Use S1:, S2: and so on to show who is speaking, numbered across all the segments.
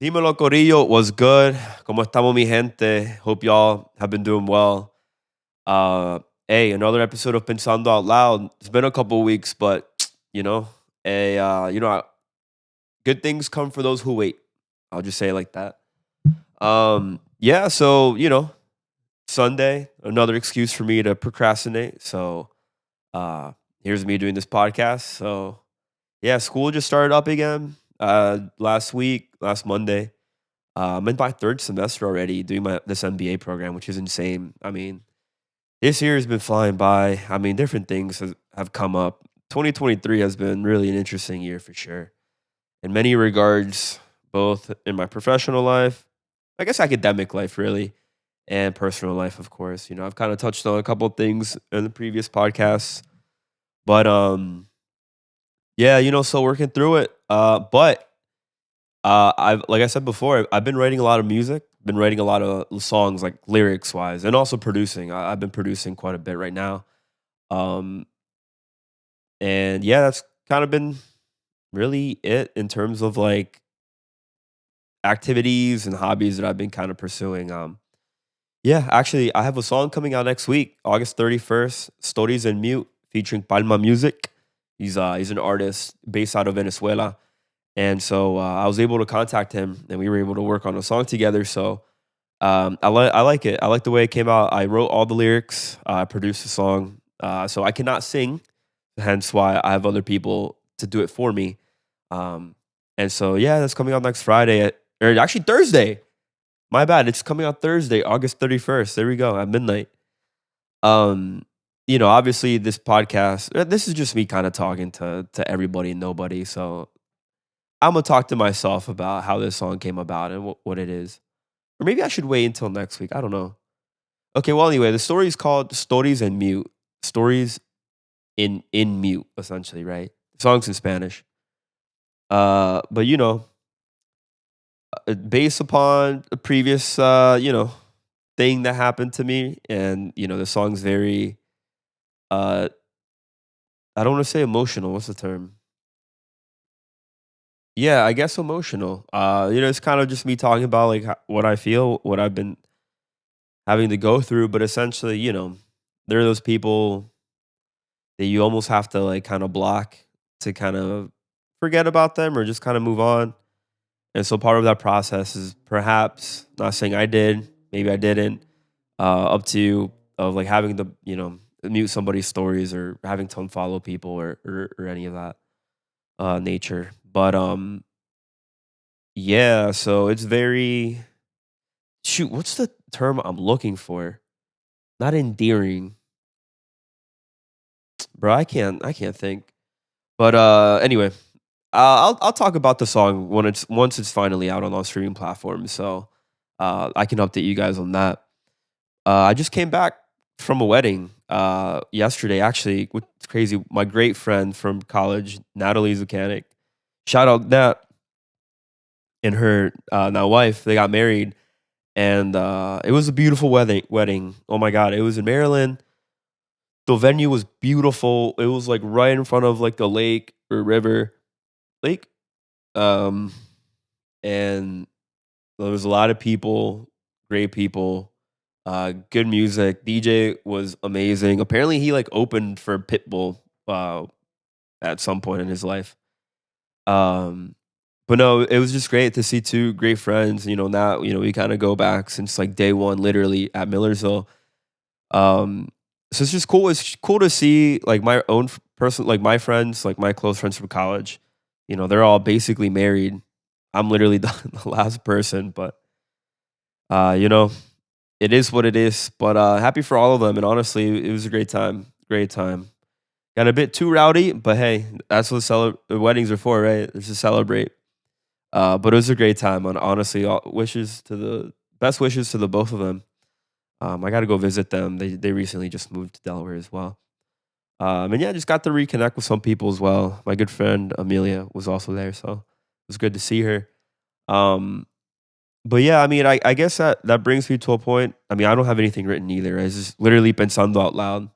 S1: Dímelo, Corillo. Was good? ¿Cómo estamos, mi gente? Hope y'all have been doing well. Uh, hey, another episode of Pensando out loud. It's been a couple weeks, but you know, good things come for those who wait. I'll just say it like that. Yeah. So Sunday, another excuse for me to procrastinate. So, uh, here's me doing this podcast. So, yeah, school just started up again. Last Monday. I'm in my third semester already doing this MBA program, which is insane. I mean, this year has been flying by. I mean, different things have come up. 2023 has been really an interesting year for sure, in many regards, both in my professional life, I guess academic life, really, and personal life, of course. I've kind of touched on a couple of things in the previous podcasts, but yeah, still working through it. But I've like I said before, I've been writing a lot of music, been writing a lot of songs, like lyrics wise, and also producing. I've been producing quite a bit right now, um, and yeah, that's kind of been really it in terms of like activities and hobbies that I've been kind of pursuing. Yeah, actually, I have a song coming out next week, August 31st, "Stories in Mute," featuring Palma Music. He's an artist based out of Venezuela. And so I was able to contact him, and we were able to work on a song together. So I like it. I like the way it came out. I wrote all the lyrics. I produced the song. So I cannot sing, hence why I have other people to do it for me. Um, and so yeah, that's coming out next Friday or actually Thursday. My bad. It's coming out Thursday, August 31st. There we go at midnight. Um, obviously this podcast. This is just me kind of talking to everybody and nobody. So I'm gonna talk to myself about how this song came about and what it is. Or maybe I should wait until next week. I don't know. Okay, well anyway, the story is called Stories in Mute. Stories in mute, essentially, right? The song's in Spanish. But based upon a previous thing that happened to me, and the song's very uh I don't want to say emotional. What's the term? Yeah, I guess emotional. It's kind of just me talking about like what I feel, what I've been having to go through, but essentially, there are those people that you almost have to like kind of block to kind of forget about them or just kind of move on. And so part of that process is perhaps not saying I did, maybe I didn't, up to you of like having to, mute somebody's stories or having to unfollow people or any of that nature. But yeah, so it's very shoot, what's the term I'm looking for? Not endearing. Bro, I can't think. But anyway, I'll talk about the song when it's once it's finally out on all streaming platforms. So I can update you guys on that. I just came back from a wedding yesterday. Actually, it's crazy. My great friend from college, Natalie Zukanik, shout out Nat and her now wife. They got married, and it was a beautiful wedding. Wedding. Oh my god, it was in Maryland. The venue was beautiful. It was like right in front of like a lake or river. Lake. Um, and there was a lot of people, great people, good music. DJ was amazing. Apparently, he like opened for Pitbull at some point in his life. Um, but no, it was just great to see two great friends. Now we kind of go back since like day one, literally at Millersville. Um, so it's just cool. It's cool to see like my own person, like my friends, like my close friends from college. They're all basically married. I'm literally the last person, but uh, you know, it is what it is. But happy for all of them, and honestly, it was a great time. Great time. Got a bit too rowdy, but hey, that's what weddings are for, right? It's to celebrate. But it was a great time, and honestly, all wishes to the best wishes to the both of them. I got to go visit them. They recently just moved to Delaware as well. And yeah, I just got to reconnect with some people as well. My good friend Amelia was also there, so it was good to see her. Um, but yeah, I mean, I guess that brings me to a point. I mean, I don't have anything written either. It's just literally pensando out loud.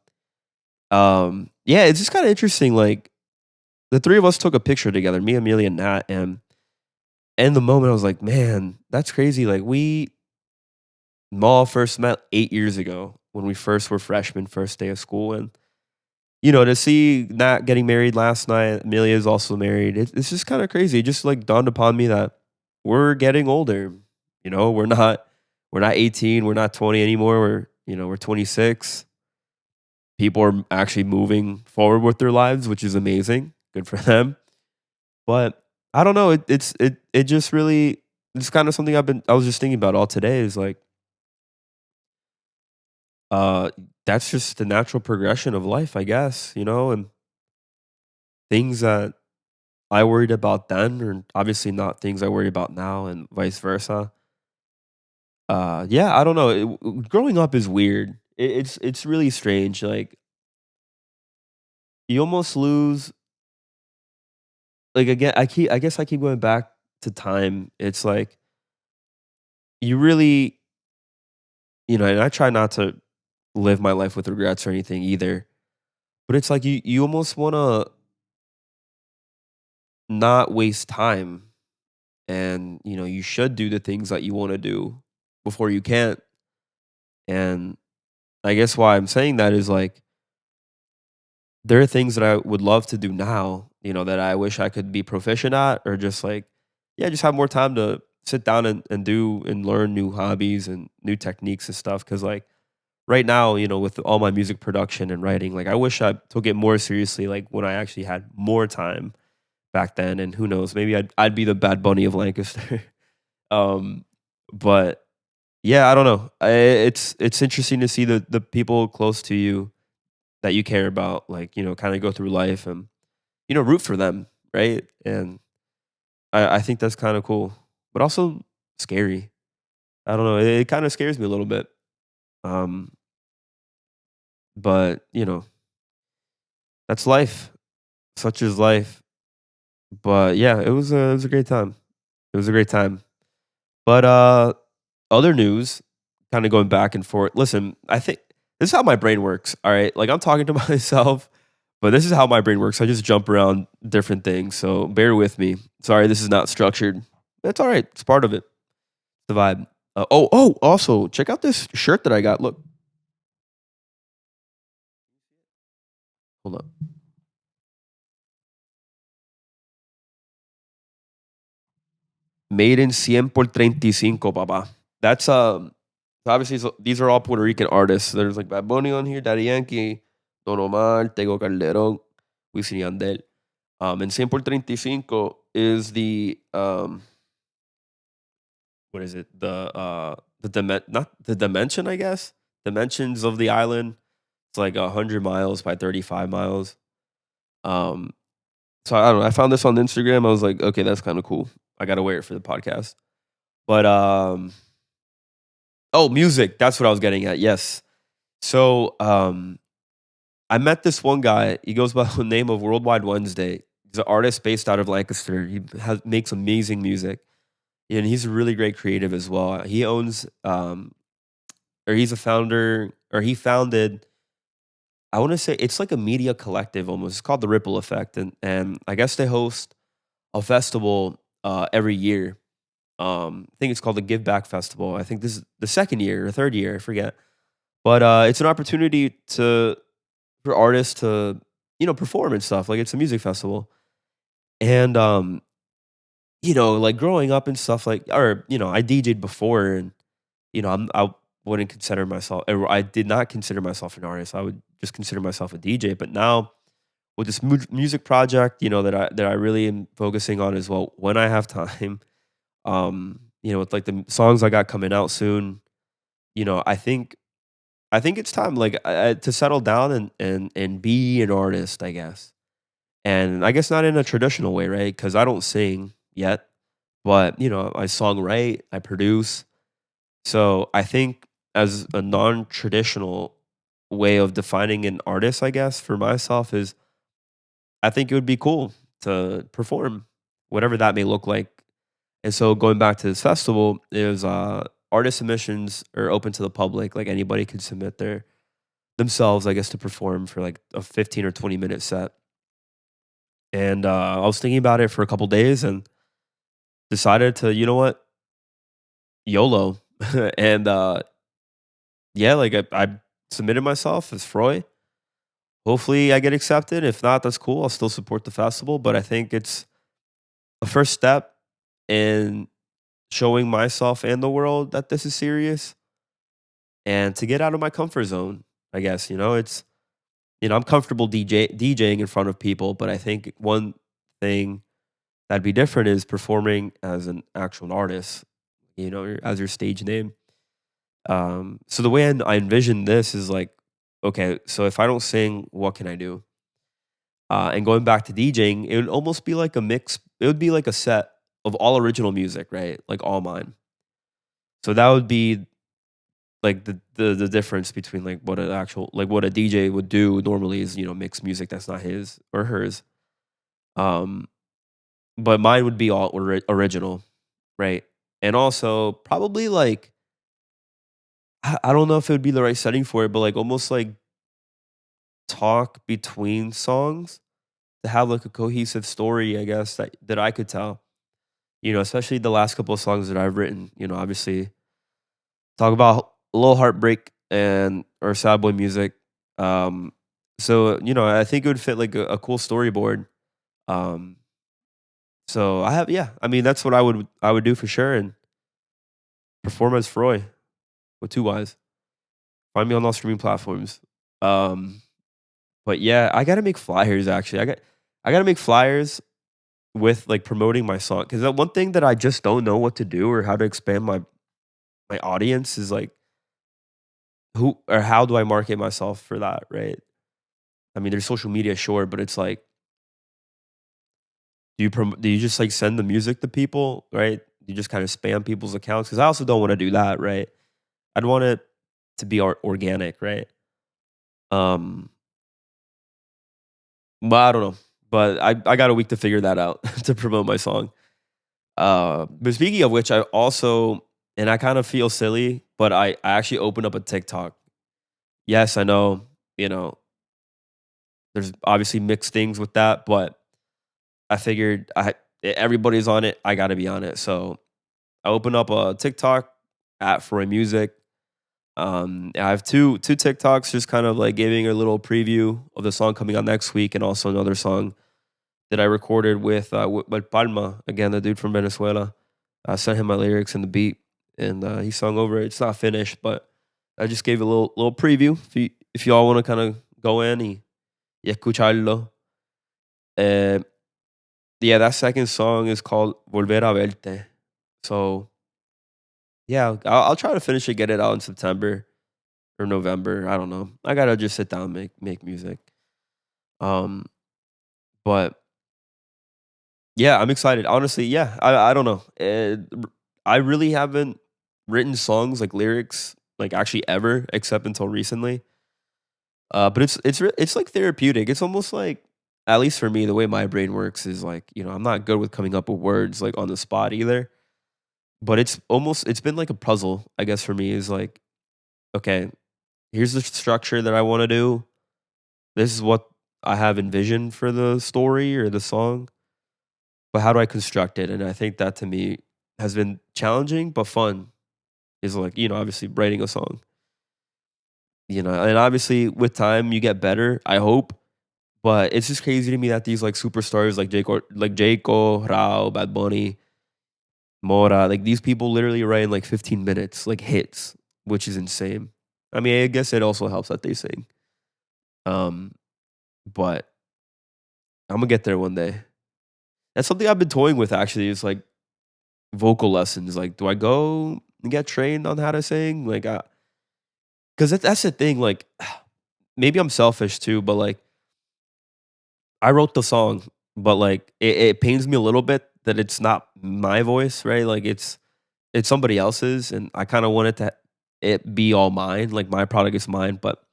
S1: Yeah, it's just kind of interesting. Like the three of us took a picture together, me, Amelia, and Nat, and in the moment, I was like, "Man, that's crazy." Like, we all first met 8 years ago when we first were freshmen, first day of school, and, to see Nat getting married last night, Amelia is also married, it's just kinda crazy. It just, like, dawned upon me that we're getting older, we're not 18, we're not 20 anymore, we're 26. People are actually moving forward with their lives, which is amazing, good for them, but I don't know, it just really it's kinda something I was just thinking about all today is, like, uh, that's just the natural progression of life, I guess, and things that I worried about then are obviously not things I worry about now and vice versa. Yeah, I don't know, growing up is weird. It's really strange, like, you almost lose like, again, I guess I keep going back to time. It's like, you really and I try not to live my life with regrets or anything either, but it's like you almost wanna not waste time and, you should do the things that you wanna do before you can't, and I guess why I'm saying that is, like, there are things that I would love to do now, that I wish I could be proficient at or just, like, yeah, just have more time to sit down and do and learn new hobbies and new techniques and stuff. Because like, right now, with all my music production and writing, like, I wish I took it more seriously, like, when I actually had more time back then, and who knows, maybe I'd be the Bad Bunny of Lancaster. Um, but yeah, I don't know. It's interesting to see the people close to you that you care about, like, kinda go through life and, root for them, right? And I think that's kinda cool, but also scary. I don't know, it kinda scares me a little bit. Um, but, that's life. Such is life. But yeah, it was a great time. It was a great time. But, other news, kinda going back and forth. Listen, I think this is how my brain works, alright? Like, I'm talking to myself, but this is how my brain works. I just jump around different things, so bear with me. Sorry, this is not structured. That's alright. It's part of it. The vibe. Also, check out this shirt that I got. Look, hold up. Made in 100 por 35, papa. That's, obviously, these are all Puerto Rican artists. There's, like, Bad Bunny on here, Daddy Yankee, Don Omar, Tego Calderón, Wisin y Yandel. And 100 por 35 is what is it? Not the dimension, I guess? Dimensions of the island. It's like 100 miles by 35 miles. Um, so I don't know. I found this on Instagram. I was like, okay, that's kind of cool. I gotta wear it for the podcast. But oh, music. That's what I was getting at. Yes. So I met this one guy. He goes by the name of Worldwide Wednesday. He's an artist based out of Lancaster. Makes amazing music, and he's a really great creative as well. He owns or he's a founder, or he founded. I want to say it's like a media collective almost. It's called the Ripple Effect, and I guess they host a festival every year. I think it's called the Give Back Festival. I think this is the second year or third year, I forget. But it's an opportunity for artists to perform and stuff. Like, it's a music festival, and like, growing up and stuff, like, or I DJ'd before, and I wouldn't consider myself, or I did not consider myself an artist. I would just consider myself a DJ. But now with this music project, that I really am focusing on as well when I have time. With like the songs I got coming out soon, I think it's time, like, to settle down and be an artist, I guess. And I guess not in a traditional way, right? Because I don't sing yet, but I songwrite, I produce. So I think as a non-traditional way of defining an artist, I guess for myself is I think it would be cool to perform, whatever that may look like. And so going back to this festival is artist submissions are open to the public. Like, anybody can submit themselves, I guess, to perform for like a 15 or 20-minute set. And I was thinking about it for a couple days, and decided to, you know what, YOLO, and yeah, like I submitted myself as Froy. Hopefully, I get accepted. If not, that's cool. I'll still support the festival, but I think it's a first step in showing myself and the world that this is serious and to get out of my comfort zone. I guess it's I'm comfortable DJing in front of people, but I think one thing that'd be different is performing as an actual artist, as your stage name. So the way I envision this is like, okay, so if I don't sing, what can I do? And going back to DJing, it would almost be like a mix. It would be like a set of all original music, right? Like all mine. So that would be like the difference between like what a DJ would do normally is mix music that's not his or hers. Um, but mine would be all original, right? And also probably like I don't know if it would be the right setting for it, but like almost like talk between songs to have like a cohesive story, I guess that I could tell. Especially the last couple of songs that I've written. Obviously talk about a little heartbreak and or sad boy music. Um, so I think it would fit like a cool storyboard. Um, so yeah. I mean, that's what I would do for sure and perform as Froy with two Y's. Find me on all streaming platforms. Um, but yeah, I gotta make flyers. Actually, I gotta make flyers with like promoting my song because one thing that I just don't know what to do or how to expand my audience is like who or how do I market myself for that, right? I mean, there's social media, sure, but it's like, do you just like send the music to people, right? You just kind of spam people's accounts because I also don't want to do that, right? I'd want it to be organic, right? Um, but I don't know, but I got a week to figure that out to promote my song. But speaking of which, I also and I kind of feel silly, but I actually opened up a TikTok. Yes, I know, you know, there's obviously mixed things with that, but I figured everybody's on it. I got to be on it. So I opened up a TikTok at for a music. I have two TikToks, just kind of like giving a little preview of the song coming out next week, and also another song that I recorded with Palma again, the dude from Venezuela. I sent him my lyrics and the beat, and he sung over it. It's not finished, but I just gave a little preview. If y'all want to kind of go in y escucharlo. Uh, yeah, that second song is called Volver a Verte. So yeah, I'll try to finish it, get it out in September or November. I don't know. I gotta just sit down and make music. Um, but yeah, I'm excited. Honestly, yeah, I don't know. I really haven't written songs like lyrics like actually ever except until recently. But it's like therapeutic. It's almost like at least for me, the way my brain works is like I'm not good with coming up with words like on the spot either. But it's been like a puzzle, I guess for me is like okay, here's the structure that I want to do. This is what I have envisioned for the story or the song, but how do I construct it? And I think that to me has been challenging but fun. Is like obviously writing a song. And obviously with time you get better. I hope, but it's just crazy to me that these like superstars like Jaco, Rao, Bad Bunny, Mora, like these people literally write in like 15 minutes, like hits, which is insane. I mean, I guess it also helps that they sing. Um, but I'm gonna get there one day. That's something I've been toying with actually. Is like vocal lessons. Like, do I go and get trained on how to sing? Like, because that's the thing. Like, maybe I'm selfish too, but like, I wrote the song, but like, it pains me a little bit that it's not my voice, right? Like, it's somebody else's, and I kind of want it be all mine. Like, my product is mine, but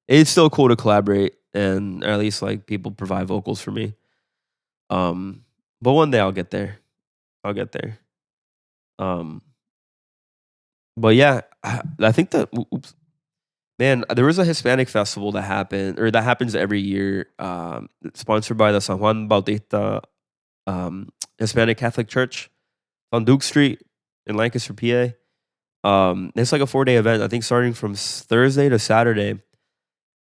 S1: it's still cool to collaborate, and or at least like people provide vocals for me. Um, but one day I'll get there. I'll get there. Um, but yeah, I think that oops, man, there was a Hispanic festival that happened or that happens every year, sponsored by the San Juan Bautista Hispanic Catholic Church. on Duke Street in Lancaster, PA. It's like a 4-day event, I think starting from Thursday to Saturday.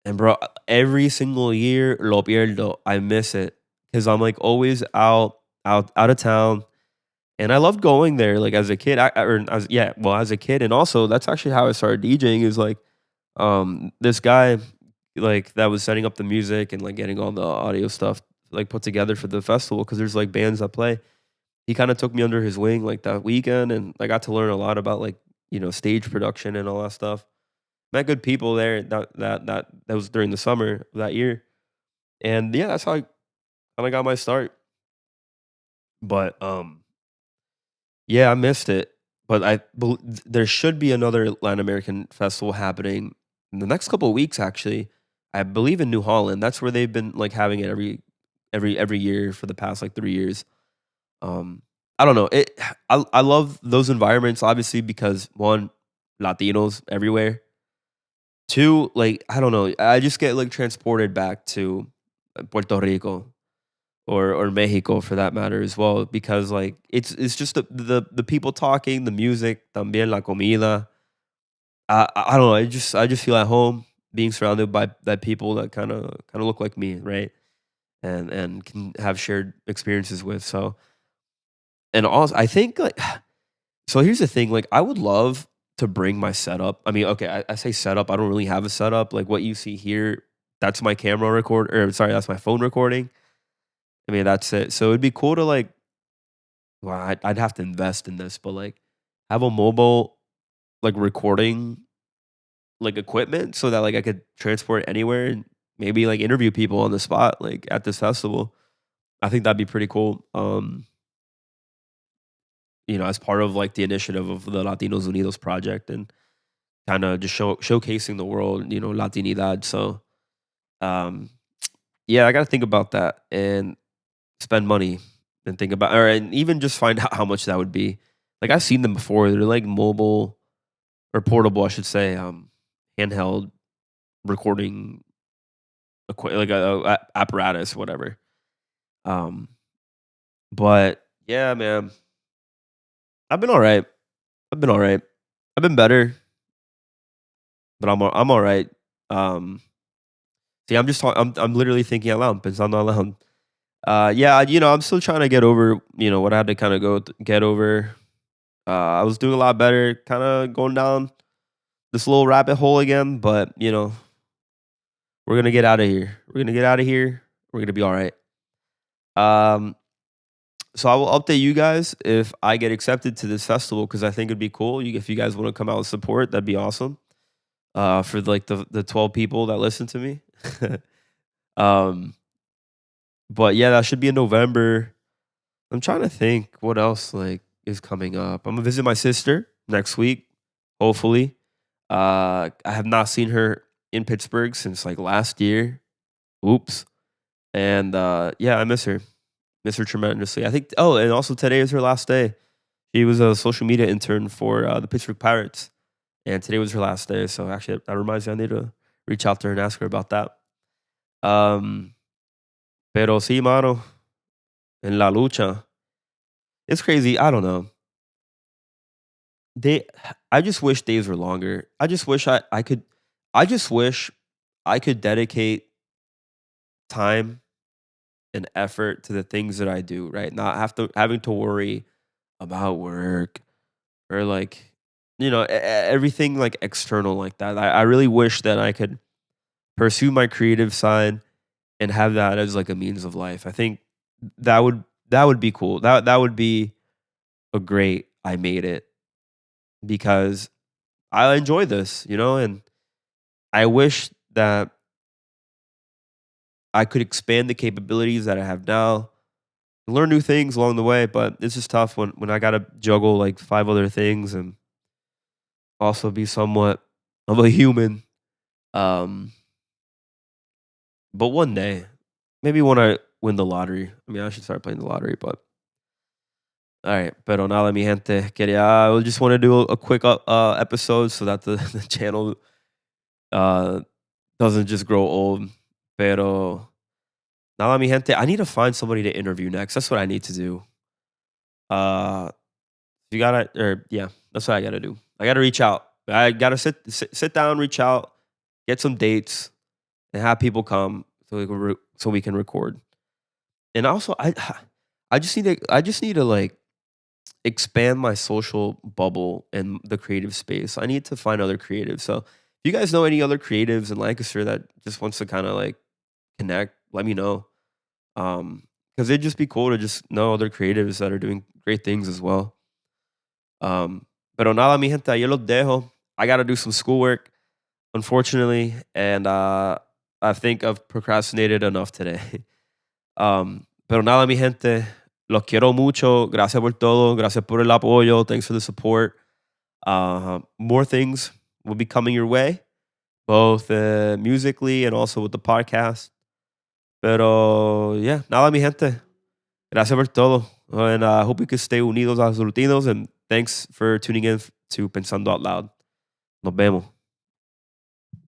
S1: And bro, every single year, lo pierdo. I miss it because I'm like always out of town. And I loved going there like as a kid. Or as yeah, well as a kid, and also that's actually how I started DJing. Is like this guy like that was setting up the music and like getting all the audio stuff like put together for the festival because there's like bands that play. He kind of took me under his wing like that weekend, and I got to learn a lot about like stage production and all that stuff. Met good people there. That was during the summer of that year, and yeah, that's how I kind of got my start. But yeah, I missed it. But there should be another Latin American festival happening in the next couple of weeks. Actually, I believe in New Holland. That's where they've been like having it every year for the past like 3 years. Um, I don't know. I love those environments obviously because one, Latinos everywhere. Two, like I don't know. I just get like transported back to Puerto Rico or Mexico for that matter as well because like it's just the people talking, the music, también la comida. I don't know. I just feel at home being surrounded by people that kind of look like me, right? And can have shared experiences with. So and also I think like so here's the thing, like I would love to bring my setup. I mean, okay, I say setup. I don't really have a setup. Like what you see here, that's my camera record or sorry, that's my phone recording. I mean, that's it. So it'd be cool to like well, I'd have to invest in this, but like have a mobile like recording like equipment so that like I could transport anywhere and maybe like interview people on the spot like at this festival. I think that'd be pretty cool. As part of like the initiative of the Latinos Unidos project and kind of just showcasing the world, Latinidad. So um yeah, I got to think about that and spend money and think about or and even just find out how much that would be. Like I've seen them before. They're like mobile or portable, I should say, handheld recording like a apparatus, whatever. Um, but yeah, man, I've been all right. I've been all right. I've been better, but I'm all right. Um, see, I'm just talking. I'm literally thinking out loud. Pensando out loud. Yeah, I'm still trying to get over, what I had to kind of get over. I was doing a lot better, kind of going down this little rabbit hole again, but we're gonna get out of here. We're gonna get out of here. We're gonna be all right. Um, so I will update you guys if I get accepted to this festival because I think it'd be cool. If you guys want to come out and support, that'd be awesome. For like the 12 people that listen to me. um, but yeah, that should be in November. I'm trying to think what else like is coming up. I'm gonna visit my sister next week, hopefully. I have not seen her in Pittsburgh since like last year. Oops. And yeah, I miss her tremendously. I think. Oh, and also today is her last day. She was a social media intern for the Pittsburgh Pirates, and today was her last day. So actually, that reminds me, I need to reach out to her and ask her about that. Um, pero sí, mano, en la lucha, it's crazy. I don't know. They, I just wish days were longer. I just wish I could. I just wish I could dedicate time and effort to the things that I do. Right, not have to having to worry about work or like everything like external like that. I really wish that I could pursue my creative side and have that as like a means of life. I think that would be cool. That would be a great I made it because I enjoy this, and I wish that I could expand the capabilities that I have now, learn new things along the way, but it's just tough when I got to juggle like five other things and also be somewhat of a human. Um but one day, maybe when I win the lottery. I mean, I should start playing the lottery, but all right. Pero nada, mi gente. I just want to do a quick episode so that the, the channel uh, doesn't just grow old. Pero nada, mi gente. I need to find somebody to interview next. That's what I need to do. Uh, You gotta, or yeah, that's what I gotta do. I gotta reach out. I gotta sit down, reach out, get some dates, and have people come so we can record. And also, I just need to like expand my social bubble and the creative space. I need to find other creatives. So if you guys know any other creatives in Lancaster that just wants to kind of like connect, let me know. Because it'd just be cool to just know other creatives that are doing great things as well. Pero nada, mi gente, yo los dejo. I got to do some schoolwork, unfortunately, and I think I've procrastinated enough today. Pero nada, mi gente, los quiero mucho. Gracias por todo. Gracias por el apoyo. Thanks for the support. More things will be coming your way, both musically and also with the podcast. Pero yeah, nada, mi gente. Gracias por todo. And I hope we could stay unidos a los Latinos. And thanks for tuning in to Pensando Out Loud. Nos vemos.